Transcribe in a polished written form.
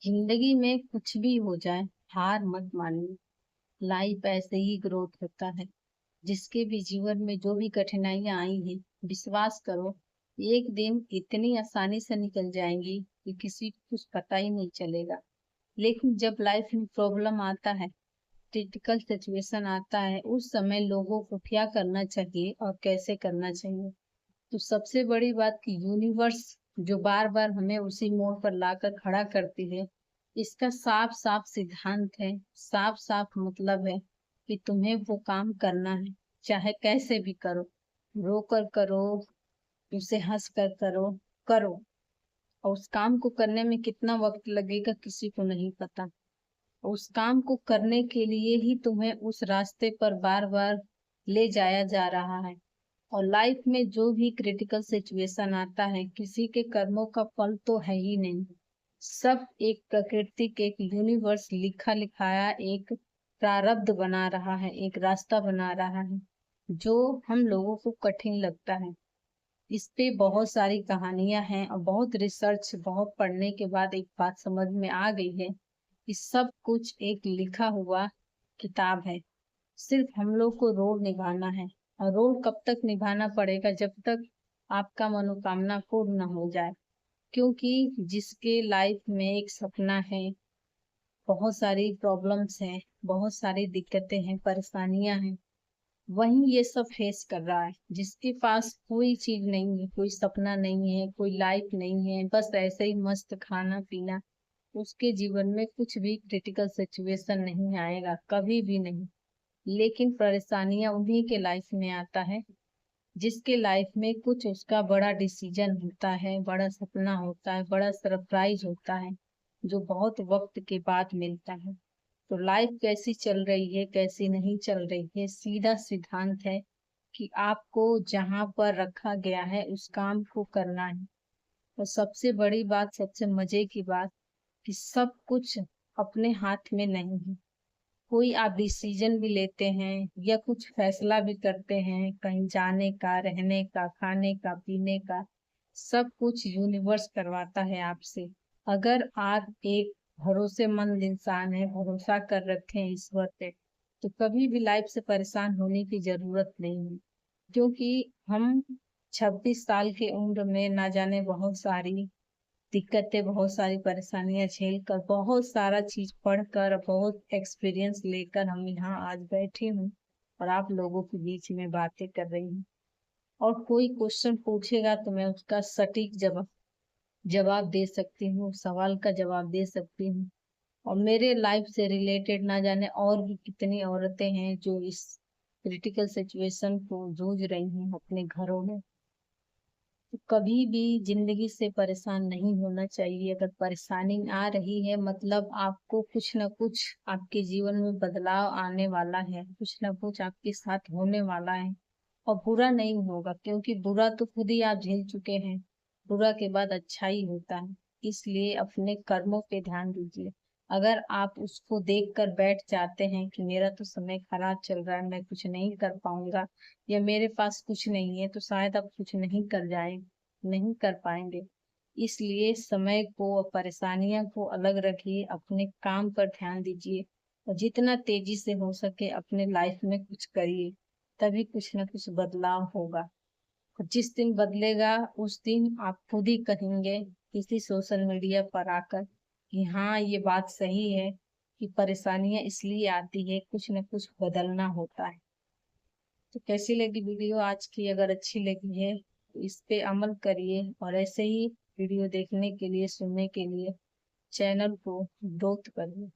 जिंदगी में कुछ भी हो जाए, हार मत मानिए। लाइफ ऐसे ही ग्रोथ होता है। जिसके भी जीवन में जो भी कठिनाइयां आई हैं, विश्वास करो, एक दिन इतनी आसानी से निकल जाएंगी कि किसी को कुछ पता ही नहीं चलेगा। लेकिन जब लाइफ में प्रॉब्लम आता है, क्रिटिकल सिचुएशन आता है, उस समय लोगों को क्या करना चाहिए और कैसे करना चाहिए। तो सबसे बड़ी बात कि यूनिवर्स जो बार बार हमें उसी मोड़ पर लाकर खड़ा करती है, इसका साफ साफ सिद्धांत है, साफ साफ मतलब है कि तुम्हें वो काम करना है। चाहे कैसे भी करो, रो कर करो, उसे हंस कर करो, करो। और उस काम को करने में कितना वक्त लगेगा किसी को नहीं पता। उस काम को करने के लिए ही तुम्हें उस रास्ते पर बार बार ले जाया जा रहा है। और लाइफ में जो भी क्रिटिकल सिचुएशन आता है, किसी के कर्मों का फल तो है ही नहीं। सब एक प्रकृति के, एक यूनिवर्स लिखा लिखाया एक प्रारब्ध बना रहा है, एक रास्ता बना रहा है जो हम लोगों को कठिन लगता है। इस पे बहुत सारी कहानियां हैं और बहुत रिसर्च, बहुत पढ़ने के बाद एक बात समझ में आ गई है कि सब कुछ एक लिखा हुआ किताब है। सिर्फ हम लोग को रोल निभाना है। और रोल कब तक निभाना पड़ेगा? जब तक आपका मनोकामना पूर्ण न हो जाए। क्योंकि जिसके लाइफ में एक सपना है, बहुत सारी प्रॉब्लम्स हैं, बहुत सारी दिक्कतें हैं, परेशानियां हैं, वही ये सब फेस कर रहा है। जिसके पास कोई चीज नहीं है, कोई सपना नहीं है, कोई लाइफ नहीं है, बस ऐसे ही मस्त खाना पीना, उसके जीवन में कुछ भी क्रिटिकल सिचुएशन नहीं आएगा, कभी भी नहीं। लेकिन परेशानियां उन्हीं के लाइफ में आता है जिसके लाइफ में कुछ उसका बड़ा डिसीजन होता है, बड़ा सपना होता है, बड़ा सरप्राइज होता है, जो बहुत वक्त के बाद मिलता है। तो लाइफ कैसी चल रही है, कैसी नहीं चल रही है, सीधा सिद्धांत है कि आपको जहां पर रखा गया है उस काम को करना है। और सबसे बड़ी बात, सबसे मजे की बात, कि सब कुछ अपने हाथ में नहीं है। कोई आप डिसीजन भी लेते हैं या कुछ फैसला भी करते हैं, कहीं जाने का, रहने का, खाने का, पीने का, सब कुछ यूनिवर्स करवाता है आपसे। अगर आप एक भरोसेमंद इंसान है, भरोसा कर रखे हैं ईश्वर पे, तो कभी भी लाइफ से परेशान होने की जरूरत नहीं है। क्योंकि हम 26 साल की उम्र में ना जाने बहुत सारी दिक्कतें, बहुत सारी परेशानियां झेल कर, बहुत सारा चीज पढ़कर, बहुत एक्सपीरियंस लेकर हम यहाँ आज बैठी हूँ और आप लोगों के बीच में बातें कर रही हूँ। और कोई क्वेश्चन पूछेगा तो मैं उसका सटीक जवाब जवाब दे सकती हूँ, सवाल का जवाब दे सकती हूँ। और मेरे लाइफ से रिलेटेड ना जाने और भी कितनी औरतें हैं जो इस क्रिटिकल सिचुएशन को जूझ रही हैं अपने घरों में। तो कभी भी जिंदगी से परेशान नहीं होना चाहिए। अगर परेशानी आ रही है, मतलब आपको कुछ ना कुछ आपके जीवन में बदलाव आने वाला है, कुछ ना कुछ आपके साथ होने वाला है। और बुरा नहीं होगा, क्योंकि बुरा तो खुद ही आप झेल चुके हैं। बुरा के बाद अच्छा ही होता है। इसलिए अपने कर्मों पे ध्यान दीजिए। अगर आप उसको देख कर बैठ जाते हैं कि मेरा तो समय खराब चल रहा है, मैं कुछ नहीं कर पाऊंगा, या मेरे पास कुछ नहीं है, तो शायद आप कुछ नहीं कर जाए, नहीं कर पाएंगे। इसलिए समय को और परेशानियों को अलग रखिए, अपने काम पर ध्यान दीजिए और जितना तेजी से हो सके अपने लाइफ में कुछ करिए। तभी कुछ ना कुछ बदलाव होगा। और जिस दिन बदलेगा उस दिन आप खुद ही कहेंगे किसी सोशल मीडिया पर आकर कि हाँ, ये बात सही है कि परेशानियां इसलिए आती है, कुछ न कुछ बदलना होता है। तो कैसी लगी वीडियो आज की? अगर अच्छी लगी है तो इस पे अमल करिए, और ऐसे ही वीडियो देखने के लिए, सुनने के लिए चैनल को ग्रोथ करिए।